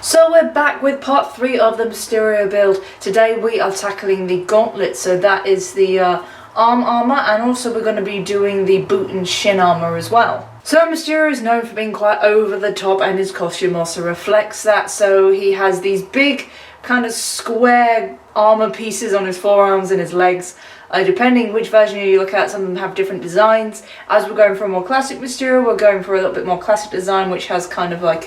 So we're back with part 3 of the Mysterio build. Today we are tackling the Gauntlets, so that is the armor, and also we're going to be doing the boot and shin armor as well. So Mysterio is known for being quite over the top, and his costume also reflects that. So he has these big kind of square armor pieces on his forearms and his legs. Depending which version you look at, some of them have different designs. As we're going for a more classic Mysterio, we're going for a little bit more classic design, which has kind of like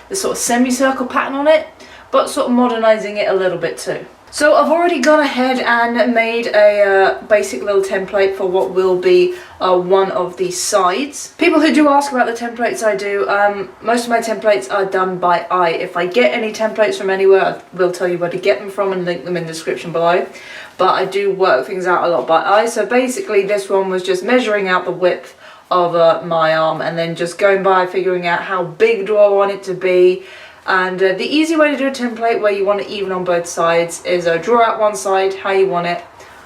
this sort of semicircle pattern on it, but sort of modernising it a little bit too. So I've already gone ahead and made a basic little template for what will be one of the sides. People who do ask about the templates I do, most of my templates are done by eye. If I get any templates from anywhere, I will tell you where to get them from and link them in the description below. But I do work things out a lot by eye. So basically this one was just measuring out the width of my arm and then just going by figuring out how big do I want it to be. And the easy way to do a template where you want it even on both sides is draw out one side how you want it,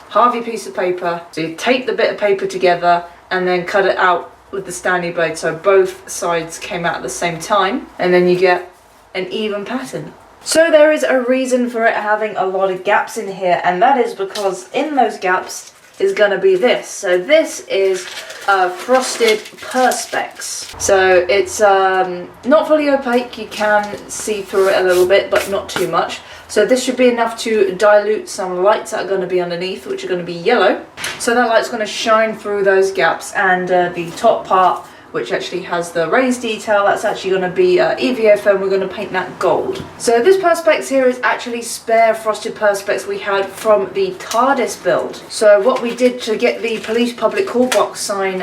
halve your piece of paper, so you tape the bit of paper together and then cut it out with the Stanley blade so both sides came out at the same time, and then you get an even pattern. So there is a reason for it having a lot of gaps in here, and that is because in those gaps is going to be this. So this is frosted perspex. So it's not fully opaque, you can see through it a little bit, but not too much. So this should be enough to dilute some lights that are going to be underneath, which are going to be yellow. So that light's going to shine through those gaps, and the top part, which actually has the raised detail, that's actually going to be EVA foam. We're going to paint that gold. So this perspex here is actually spare frosted perspex we had from the TARDIS build. So what we did to get the police public call box sign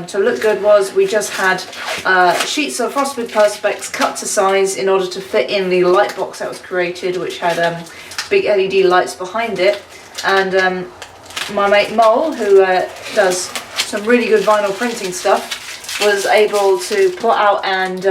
to look good was we just had sheets of frosted perspex cut to size in order to fit in the light box that was created, which had big LED lights behind it. And my mate Mole, who does some really good vinyl printing stuff, was able to put out and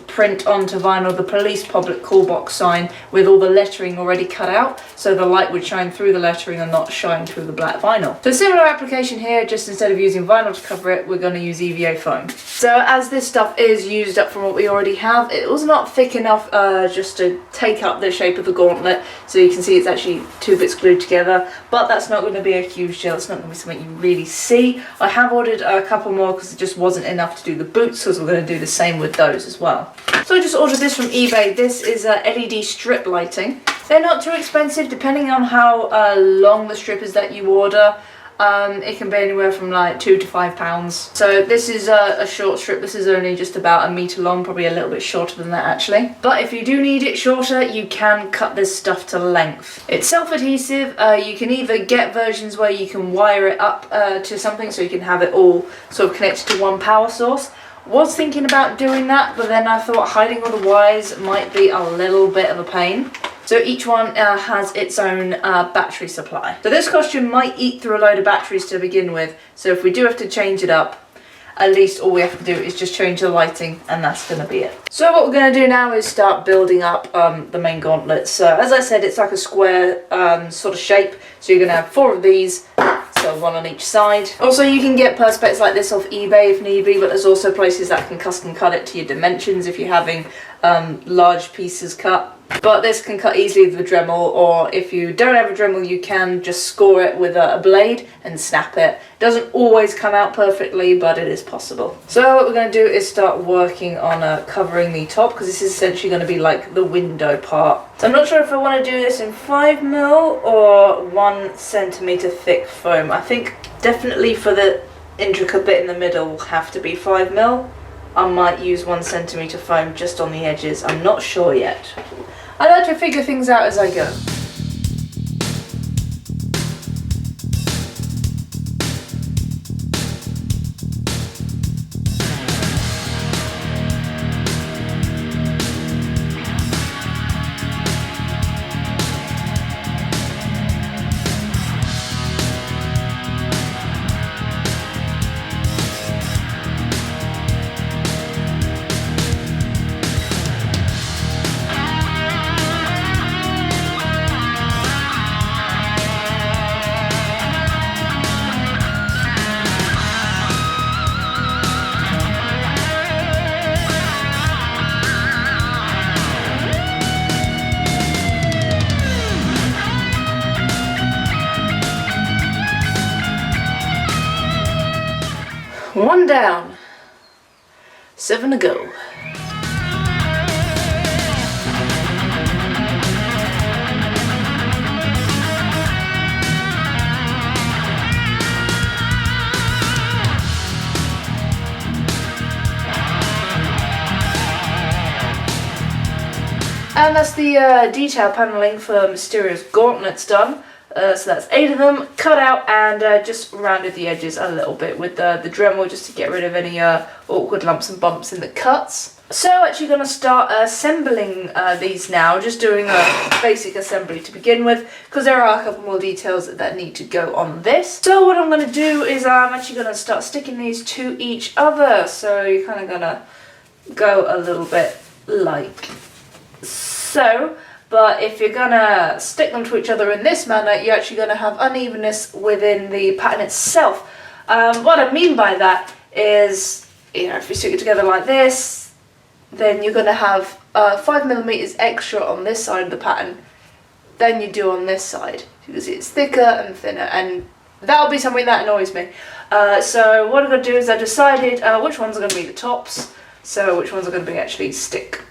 print onto vinyl the police public call box sign with all the lettering already cut out, so the light would shine through the lettering and not shine through the black vinyl. So similar application here, just instead of using vinyl to cover it, we're going to use EVA foam. So as this stuff is used up from what we already have, it was not thick enough just to take up the shape of the gauntlet, so you can see it's actually 2 bits glued together, but that's not going to be a huge deal. It's not going to be something you really see. I have ordered a couple more because it just wasn't enough to do the boots, because we're going to do the same with those as well. So I just ordered this from eBay. This is LED strip lighting. They're not too expensive depending on how long the strip is that you order. It can be anywhere from like £2 to £5. So this is a short strip. This is only just about 1 meter long, probably a little bit shorter than that actually. But if you do need it shorter, you can cut this stuff to length. It's self-adhesive. You can either get versions where you can wire it up to something so you can have it all sort of connected to one power source. Was thinking about doing that, but then I thought hiding all the wires might be a little bit of a pain. So each one has its own battery supply. So this costume might eat through a load of batteries to begin with, so if we do have to change it up, at least all we have to do is just change the lighting, and that's going to be it. So what we're going to do now is start building up the main gauntlet. So as I said, it's like a square sort of shape, so you're going to have 4 of these, so 1 on each side. Also, you can get perspex like this off eBay if need be, but there's also places that can custom cut it to your dimensions if you're having large pieces cut. But this can cut easily with a Dremel, or if you don't have a Dremel, you can just score it with a blade and snap it. It doesn't always come out perfectly, but it is possible. So what we're going to do is start working on covering the top, because this is essentially going to be like the window part. So I'm not sure if I want to do this in 5mm or 1 centimeter thick foam. I think definitely for the intricate bit in the middle will have to be 5mm. I might use 1 centimeter foam just on the edges. I'm not sure yet. I like to figure things out as I go. 1 down, 7 to go. And that's the detail paneling for Mysterio's gauntlets done. So that's 8 of them, cut out and just rounded the edges a little bit with the Dremel just to get rid of any awkward lumps and bumps in the cuts. So actually going to start assembling these now, just doing a basic assembly to begin with, because there are a couple more details that need to go on this. So what I'm going to do is I'm actually going to start sticking these to each other. So you're kind of going to go a little bit like so. But if you're going to stick them to each other in this manner, you're actually going to have unevenness within the pattern itself. What I mean by that is, you know, if you stick it together like this, then you're going to have 5mm extra on this side of the pattern than you do on this side, because it's thicker and thinner, and that'll be something that annoys me. So what I'm going to do is I decided which ones are going to be the tops, so which ones are going to be actually stick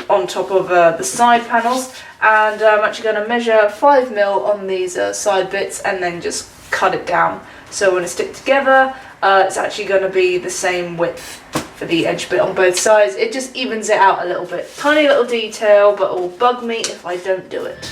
on top of the side panels, and I'm actually going to measure 5mm on these side bits and then just cut it down. So when it's stick together, it's actually going to be the same width for the edge bit on both sides. It just evens it out a little bit. Tiny little detail, but it will bug me if I don't do it.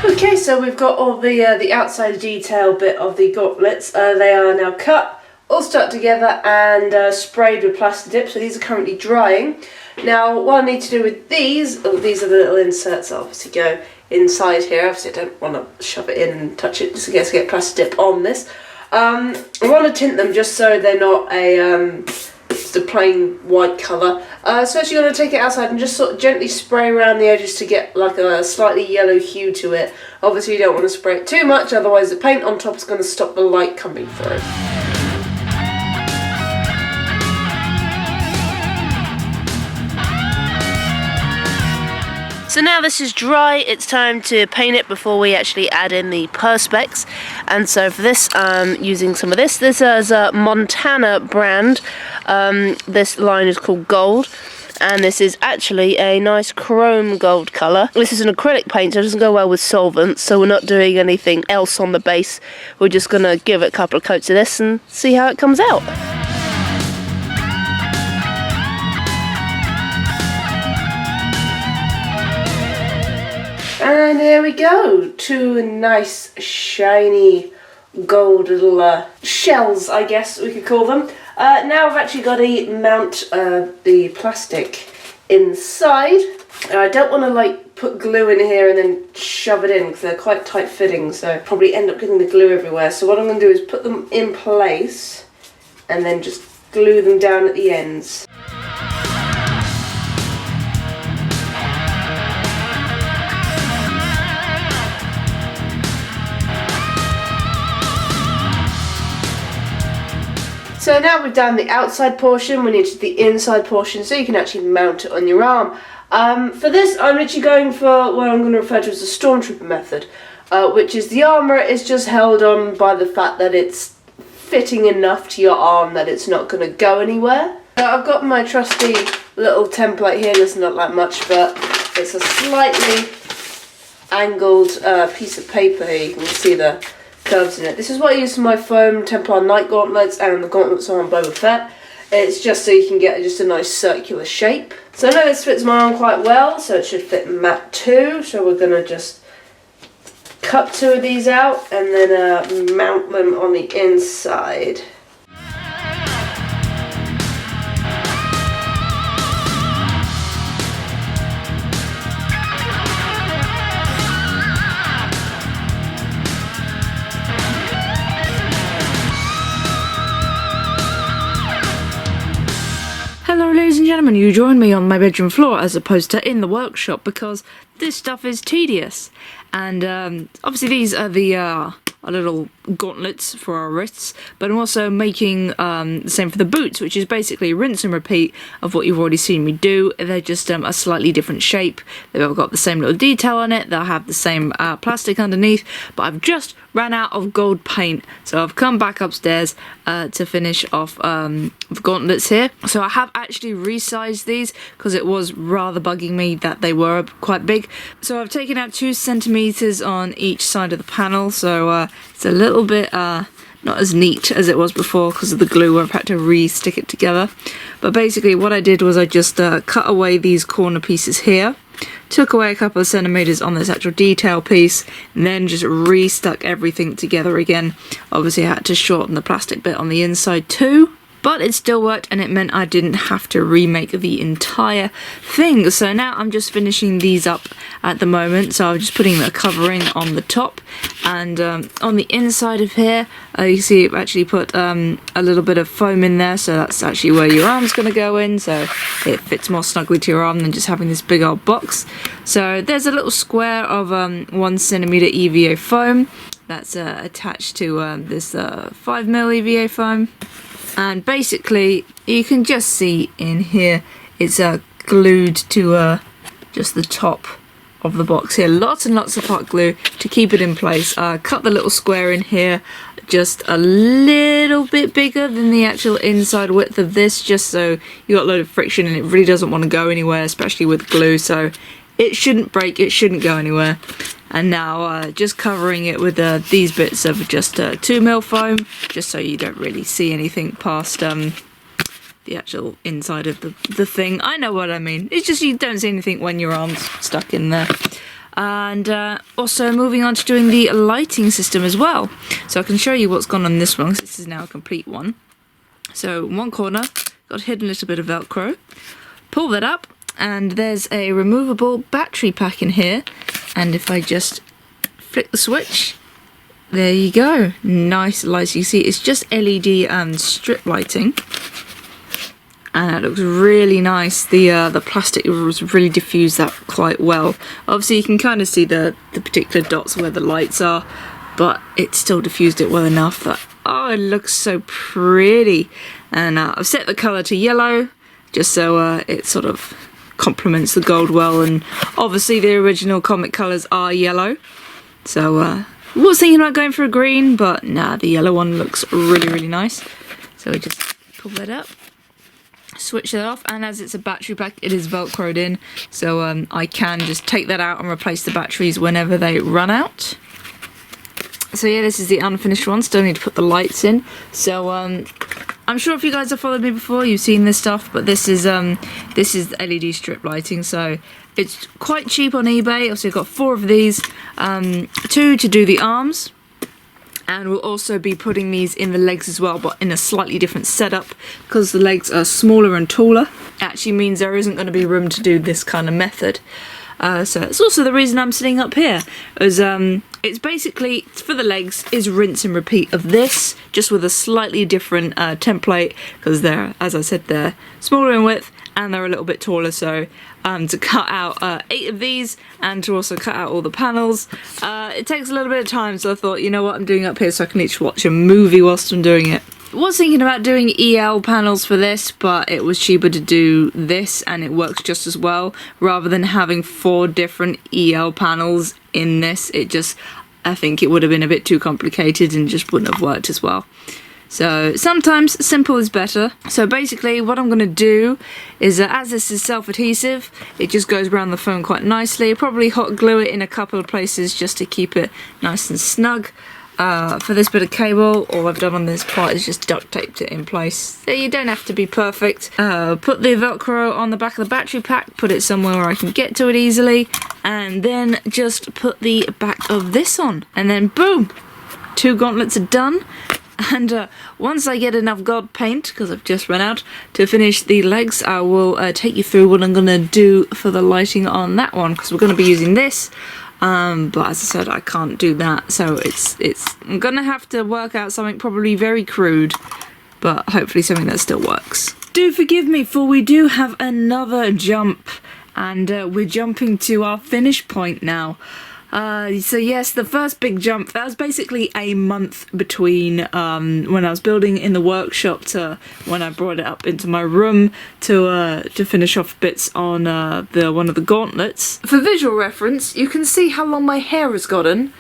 Okay, so we've got all the outside detail bit of the gauntlets. They are now cut, all stuck together and sprayed with plaster dip, so these are currently drying. Now what I need to do with these are the little inserts that obviously go inside here. Obviously I don't want to shove it in and touch it just in case I get plaster dip on this. I want to tint them just so they're not just a plain white colour. So actually you're going to take it outside and just sort of gently spray around the edges to get like a slightly yellow hue to it. Obviously you don't want to spray it too much, otherwise the paint on top is going to stop the light coming through. So now this is dry, it's time to paint it before we actually add in the perspex. And so for this, I'm using some of this. This is a Montana brand. This line is called Gold. And this is actually a nice chrome gold colour. This is an acrylic paint, so it doesn't go well with solvents. So we're not doing anything else on the base. We're just going to give it a couple of coats of this and see how it comes out. And there we go, two nice shiny gold little shells, I guess we could call them. Now I've actually got to mount the plastic inside. I don't want to like put glue in here and then shove it in because they're quite tight fitting, so probably end up getting the glue everywhere. So what I'm going to do is put them in place and then just glue them down at the ends. So now we've done the outside portion, we need to do the inside portion so you can actually mount it on your arm. For this I'm actually going for what I'm going to refer to as the Stormtrooper method, which is the armour is just held on by the fact that it's fitting enough to your arm that it's not going to go anywhere. I've got my trusty little template here, there's not that much, but it's a slightly angled piece of paper here. You can see the curves in it. This is what I use for my foam Templar Knight gauntlets and the gauntlets on Boba Fett. It's just so you can get just a nice circular shape. So I know this fits my arm quite well, so it should fit Matt too. So we're going to just cut 2 of these out and then mount them on the inside. Hello ladies and gentlemen, you join me on my bedroom floor as opposed to in the workshop because this stuff is tedious. And obviously these are the our little gauntlets for our wrists, but I'm also making the same for the boots, which is basically rinse and repeat of what you've already seen me do. They're just a slightly different shape. They've all got the same little detail on it. They'll have the same plastic underneath, but I've just ran out of gold paint, so I've come back upstairs to finish off the gauntlets here. So I have actually resized these because it was rather bugging me that they were quite big. So I've taken out 2 centimeters on each side of the panel, so it's a little bit not as neat as it was before because of the glue where I've had to re-stick it together. But basically what I did was I just cut away these corner pieces here, took away a couple of centimeters on this actual detail piece, and then just re-stuck everything together again. Obviously I had to shorten the plastic bit on the inside too, but it still worked and it meant I didn't have to remake the entire thing. So now I'm just finishing these up at the moment. So I'm just putting the covering on the top, and on the inside of here you see I've actually put a little bit of foam in there, so that's actually where your arm's going to go in, so it fits more snugly to your arm than just having this big old box. So there's a little square of 1 centimeter EVA foam that's attached to this 5mm EVA foam. And basically you can just see in here it's glued to just the top of the box here. Lots and lots of hot glue to keep it in place. Cut the little square in here just a little bit bigger than the actual inside width of this, just so you got a load of friction and it really doesn't want to go anywhere, especially with glue, so it shouldn't break, it shouldn't go anywhere. And now just covering it with these bits of just 2mm foam, just so you don't really see anything past the actual inside of the thing. I know what I mean. It's just you don't see anything when your arm's stuck in there. And also moving on to doing the lighting system as well. So I can show you what's gone on this one, because this is now a complete one. So one corner, got a hidden little bit of Velcro. Pull that up, and there's a removable battery pack in here. And if I just flick the switch, there you go. Nice lights. You see it's just LED and strip lighting. And it looks really nice. The plastic was really diffused that quite well. Obviously you can kind of see the particular dots where the lights are, but it still diffused it well enough that, oh, it looks so pretty. And I've set the colour to yellow, just so it sort of complements the gold well, and obviously the original comic colours are yellow. So I was thinking about going for a green, but nah, the yellow one looks really, really nice. So we just pull that up, switch that off, and as it's a battery pack it is velcroed in, so I can just take that out and replace the batteries whenever they run out. So yeah, this is the unfinished one, still need to put the lights in. So I'm sure if you guys have followed me before you've seen this stuff, but this is LED strip lighting, so it's quite cheap on eBay. Also I've got 4 of these, 2 to do the arms. And we'll also be putting these in the legs as well, but in a slightly different setup, because the legs are smaller and taller. It actually means there isn't going to be room to do this kind of method. So it's also the reason I'm sitting up here, as it's basically, for the legs, is rinse and repeat of this, just with a slightly different template, because they're, as I said, they're smaller in width and they're a little bit taller, so to cut out 8 of these and to also cut out all the panels, it takes a little bit of time, so I thought, you know what, I'm doing up here so I can each watch a movie whilst I'm doing it. Was thinking about doing EL panels for this, but it was cheaper to do this and it works just as well, rather than having 4 different EL panels in this. It just, I think it would have been a bit too complicated and just wouldn't have worked as well. So sometimes simple is better. So basically what I'm going to do is, as this is self-adhesive, it just goes around the phone quite nicely. Probably hot glue it in a couple of places just to keep it nice and snug. For this bit of cable, all I've done on this part is just duct taped it in place. So you don't have to be perfect. Put the Velcro on the back of the battery pack, put it somewhere where I can get to it easily, and then just put the back of this on. And then boom! 2 gauntlets are done. And once I get enough gold paint, because I've just run out, to finish the legs, I will take you through what I'm going to do for the lighting on that one, because we're going to be using this. But as I said, I can't do that, so I'm going to have to work out something probably very crude, but hopefully something that still works. Do forgive me, for we do have another jump, and we're jumping to our finish point now. So yes, the first big jump, that was basically a month between when I was building in the workshop to when I brought it up into my room to finish off bits on one of the gauntlets. For visual reference, you can see how long my hair has gotten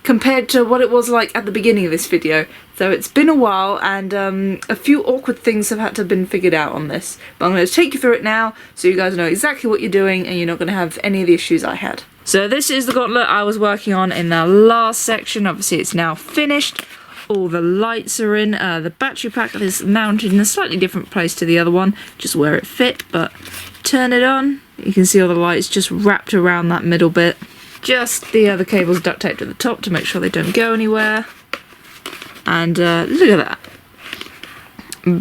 compared to what it was like at the beginning of this video. So it's been a while, and a few awkward things have had to have been figured out on this. But I'm going to take you through it now so you guys know exactly what you're doing and you're not going to have any of the issues I had. So this is the gauntlet I was working on in the last section. Obviously it's now finished. All the lights are in. The battery pack is mounted in a slightly different place to the other one, just where it fit, but turn it on. You can see all the lights just wrapped around that middle bit. Just the other cables duct taped at the top to make sure they don't go anywhere. And look at that.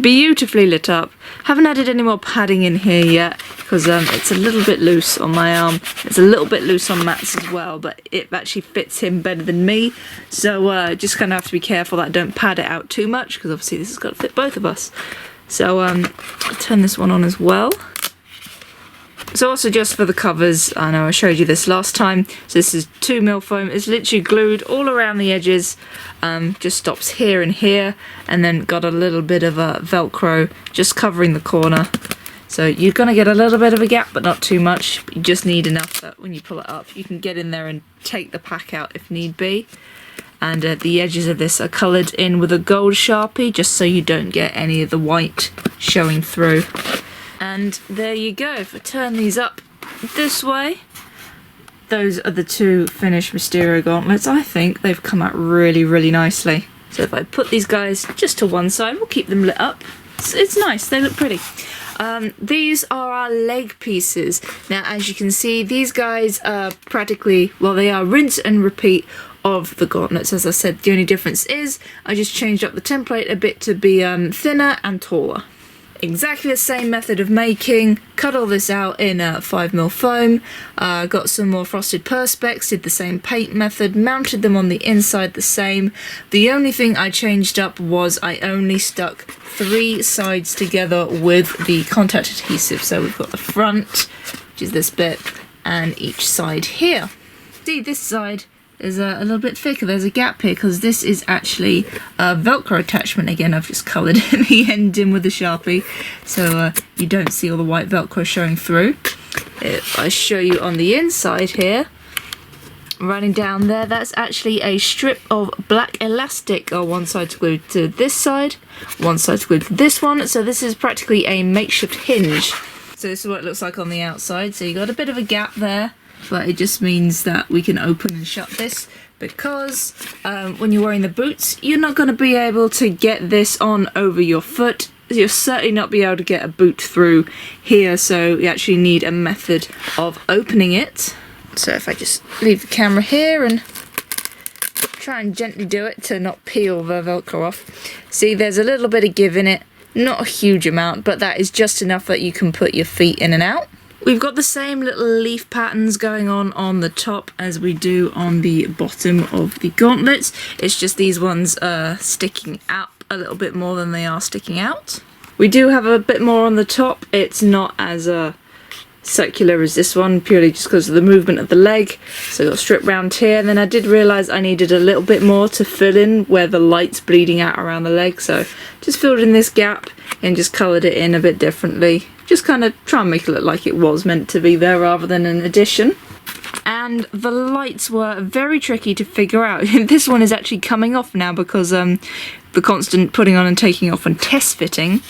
Beautifully lit up. Haven't added any more padding in here yet because it's a little bit loose on my arm. It's a little bit loose on Matt's as well, but it actually fits him better than me. So just kind of have to be careful that I don't pad it out too much, because obviously this has got to fit both of us. So I'll turn this one on as well. So also just for the covers, I know I showed you this last time, so this is 2mm foam. It's literally glued all around the edges, just stops here and here, and then got a little bit of a Velcro just covering the corner. So you're going to get a little bit of a gap, but not too much. You just need enough that when you pull it up, you can get in there and take the pack out if need be. And the edges of this are coloured in with a gold Sharpie, just so you don't get any of the white showing through. And there you go. If I turn these up this way, those are the 2 finished Mysterio gauntlets. I think they've come out really, really nicely. So if I put these guys just to one side, we'll keep them lit up. It's nice, they look pretty. These are our leg pieces. Now, as you can see, these guys are practically, well, they are rinse and repeat of the gauntlets. As I said, the only difference is I just changed up the template a bit to be thinner and taller. Exactly the same method of making. Cut all this out in 5mm foam, got some more frosted perspex, did the same paint method, mounted them on the inside the same. The only thing I changed up was I only stuck 3 sides together with the contact adhesive. So we've got the front, which is this bit, and each side here. See, this side is a little bit thicker. There's a gap here because this is actually a Velcro attachment. Again, I've just coloured the end in with a Sharpie so you don't see all the white Velcro showing through. If I show you on the inside here, running down there, that's actually a strip of black elastic. One side's glued to this side, one side's glued to this one, so this is practically a makeshift hinge. So this is what it looks like on the outside. So you got a bit of a gap there, but it just means that we can open and shut this, because when you're wearing the boots, you're not going to be able to get this on over your foot. You'll certainly not be able to get a boot through here, so you actually need a method of opening it. So if I just leave the camera here and try and gently do it to not peel the Velcro off. See, there's a little bit of give in it, not a huge amount, but that is just enough that you can put your feet in and out. We've got the same little leaf patterns going on the top as we do on the bottom of the gauntlets. It's just these ones are sticking out a little bit more than they are sticking out. We do have a bit more on the top. It's not as circular as this one, purely just because of the movement of the leg. So I got a strip round here, and then I did realise I needed a little bit more to fill in where the light's bleeding out around the leg. So just filled in this gap and just coloured it in a bit differently. Just kind of try and make it look like it was meant to be there rather than an addition. And the lights were very tricky to figure out. This one is actually coming off now because the constant putting on and taking off and test fitting.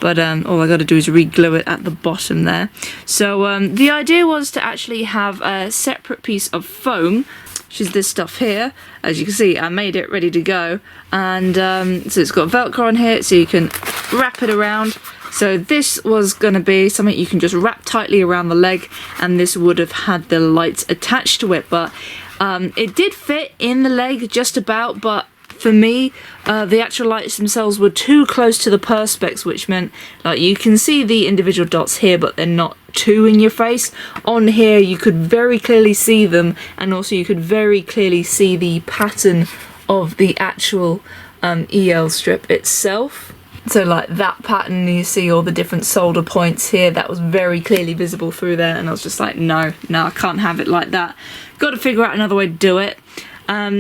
But all I got to do is re-glue it at the bottom there. So the idea was to actually have a separate piece of foam which is this stuff here. As you can see, I made it ready to go, and so it's got Velcro on here, so you can wrap it around. So this was going to be something you can just wrap tightly around the leg, and this would have had the lights attached to it, but it did fit in the leg just about, but for me, the actual lights themselves were too close to the perspex, which meant like you can see the individual dots here, but they're not too in your face. On here you could very clearly see them, and also you could very clearly see the pattern of the actual EL strip itself. So like that pattern, you see all the different solder points here, that was very clearly visible through there, and I was just like, no, I can't have it like that. Got to figure out another way to do it.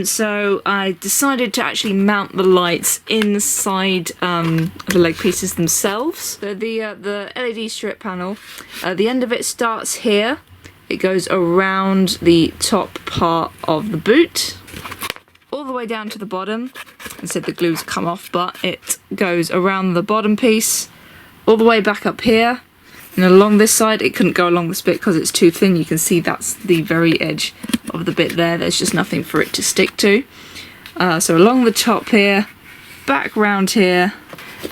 So I decided to actually mount the lights inside the leg pieces themselves. So the LED strip panel, the end of it starts here. It goes around the top part of the boot, all the way down to the bottom. I said the glue's come off, but it goes around the bottom piece, all the way back up here. And along this side, it couldn't go along this bit because it's too thin. You can see that's the very edge of the bit there. There's just nothing for it to stick to. So along the top here, back round here,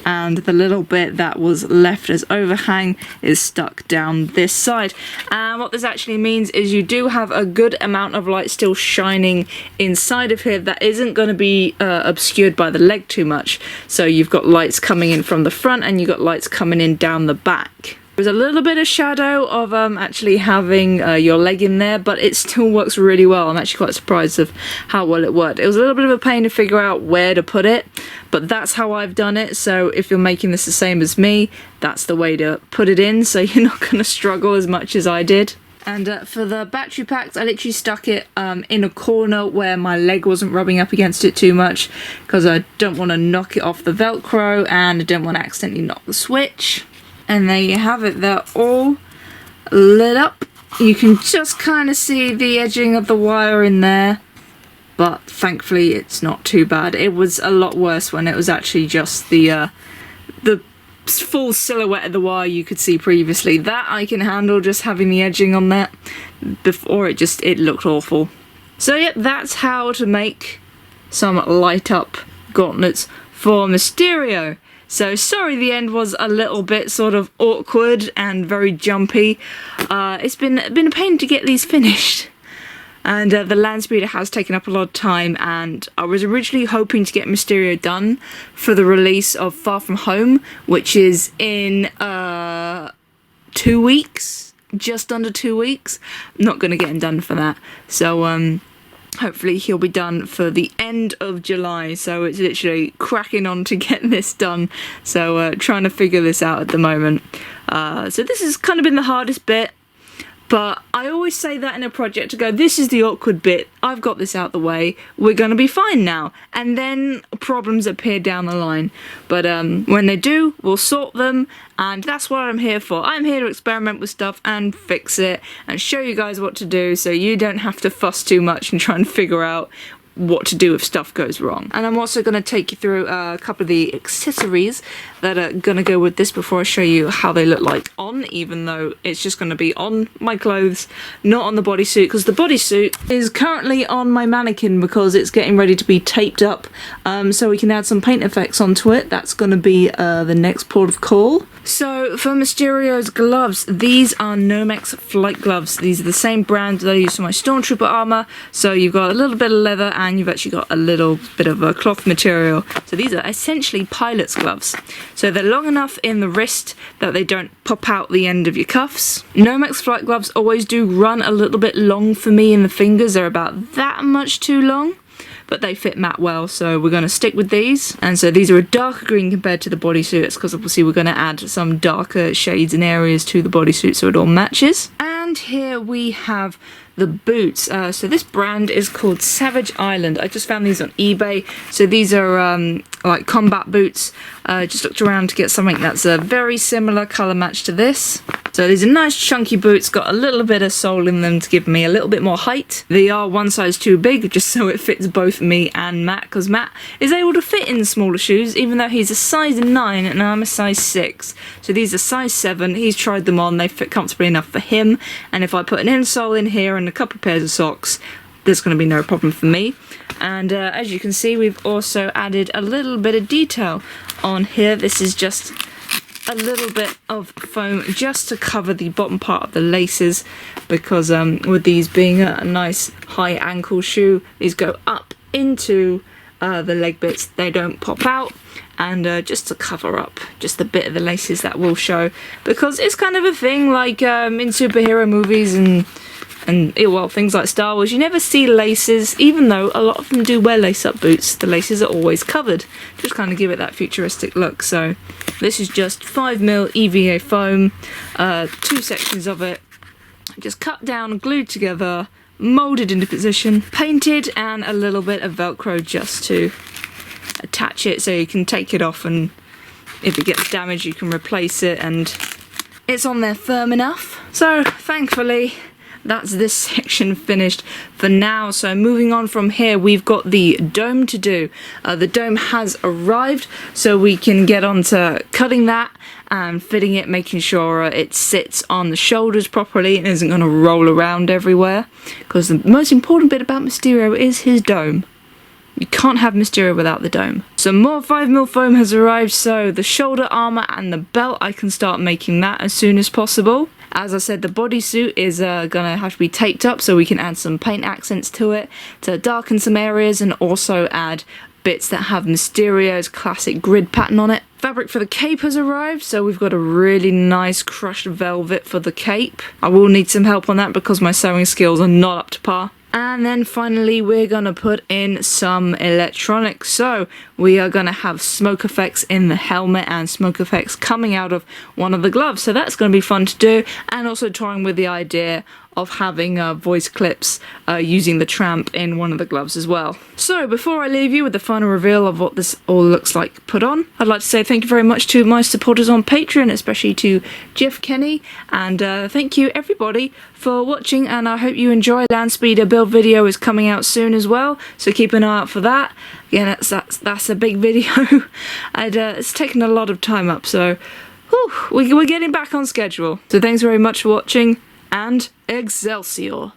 and the little bit that was left as overhang is stuck down this side. And what this actually means is you do have a good amount of light still shining inside of here that isn't going to be obscured by the leg too much. So you've got lights coming in from the front, and you've got lights coming in down the back. There's a little bit of shadow of actually having your leg in there, but it still works really well. I'm actually quite surprised of how well it worked. It was a little bit of a pain to figure out where to put it, but that's how I've done it. So if you're making this the same as me, that's the way to put it in, so you're not going to struggle as much as I did. And for the battery packs, I literally stuck it in a corner where my leg wasn't rubbing up against it too much, because I don't want to knock it off the Velcro, and I don't want to accidentally knock the switch. And there you have it, they're all lit up. You can just kind of see the edging of the wire in there, but thankfully it's not too bad. It was a lot worse when it was actually just the full silhouette of the wire you could see previously. That I can handle, just having the edging on that. Before it looked awful. So yep, that's how to make some light up gauntlets for Mysterio. So sorry the end was a little bit sort of awkward and very jumpy. It's been a pain to get these finished. And the land speeder has taken up a lot of time, and I was originally hoping to get Mysterio done for the release of Far From Home, which is in 2 weeks, just under 2 weeks. I'm not going to get him done for that. So hopefully he'll be done for the end of July, so it's literally cracking on to get this done. So trying to figure this out at the moment. So this has kind of been the hardest bit, but I always say that in a project to go, this is the awkward bit, I've got this out the way, we're gonna be fine now. And then problems appear down the line. But when they do, we'll sort them, and that's what I'm here for. I'm here to experiment with stuff and fix it and show you guys what to do, so you don't have to fuss too much and try and figure out what to do if stuff goes wrong. And I'm also going to take you through a couple of the accessories that are going to go with this before I show you how they look like on, even though it's just going to be on my clothes, not on the bodysuit, because the bodysuit is currently on my mannequin because it's getting ready to be taped up, so we can add some paint effects onto it. That's going to be the next port of call. So for Mysterio's gloves, these are Nomex flight gloves. These are the same brand that I use for my Stormtrooper armour, so you've got a little bit of leather and you've actually got a little bit of a cloth material. So these are essentially pilot's gloves. So they're long enough in the wrist that they don't pop out the end of your cuffs. Nomex flight gloves always do run a little bit long for me in the fingers. They're about that much too long, but they fit Matt well, so we're going to stick with these. And so these are a darker green compared to the bodysuit. It's because obviously we're going to add some darker shades and areas to the bodysuit so it all matches. And here we have the boots. So this brand is called Savage Island. I just found these on eBay. So these are like combat boots. Just looked around to get something that's a very similar colour match to this. So these are nice chunky boots, got a little bit of sole in them to give me a little bit more height. They are one size too big, just so it fits both me and Matt, because Matt is able to fit in smaller shoes, even though he's a size 9 and I'm a size 6. So these are size 7, he's tried them on, they fit comfortably enough for him, and if I put an insole in here and a couple of pairs of socks, there's going to be no problem for me. And as you can see, we've also added a little bit of detail on here. This is just a little bit of foam just to cover the bottom part of the laces, because with these being a nice high ankle shoe, these go up into the leg bits, they don't pop out, and just to cover up just the bit of the laces that will show, because it's kind of a thing like in superhero movies and well, things like Star Wars, you never see laces, even though a lot of them do wear lace-up boots. The laces are always covered, just kind of give it that futuristic look. So this is just 5mm EVA foam, 2 sections of it, just cut down, glued together, moulded into position, painted, and a little bit of Velcro just to attach it so you can take it off, and if it gets damaged you can replace it, and it's on there firm enough. So thankfully that's this section finished for now. So moving on from here, we've got the dome to do. The dome has arrived, so we can get on to cutting that and fitting it, making sure it sits on the shoulders properly and isn't going to roll around everywhere, because the most important bit about Mysterio is his dome. You can't have Mysterio without the dome. Some more 5mm foam has arrived, so the shoulder armour and the belt, I can start making that as soon as possible. As I said, the bodysuit is gonna have to be taped up so we can add some paint accents to it to darken some areas, and also add bits that have Mysterio's classic grid pattern on it. Fabric for the cape has arrived, so we've got a really nice crushed velvet for the cape. I will need some help on that because my sewing skills are not up to par. And then finally we're gonna put in some electronics. So we are gonna have smoke effects in the helmet and smoke effects coming out of one of the gloves. So that's gonna be fun to do, and also toying with the idea of having voice clips using the tramp in one of the gloves as well. So before I leave you with the final reveal of what this all looks like put on, I'd like to say thank you very much to my supporters on Patreon, especially to Jeff Kenny, and thank you everybody for watching, and I hope you enjoy. Landspeeder build video is coming out soon as well, so keep an eye out for that. Again, that's a big video, and it's taken a lot of time up, so whew, we're getting back on schedule. So thanks very much for watching, and Excelsior!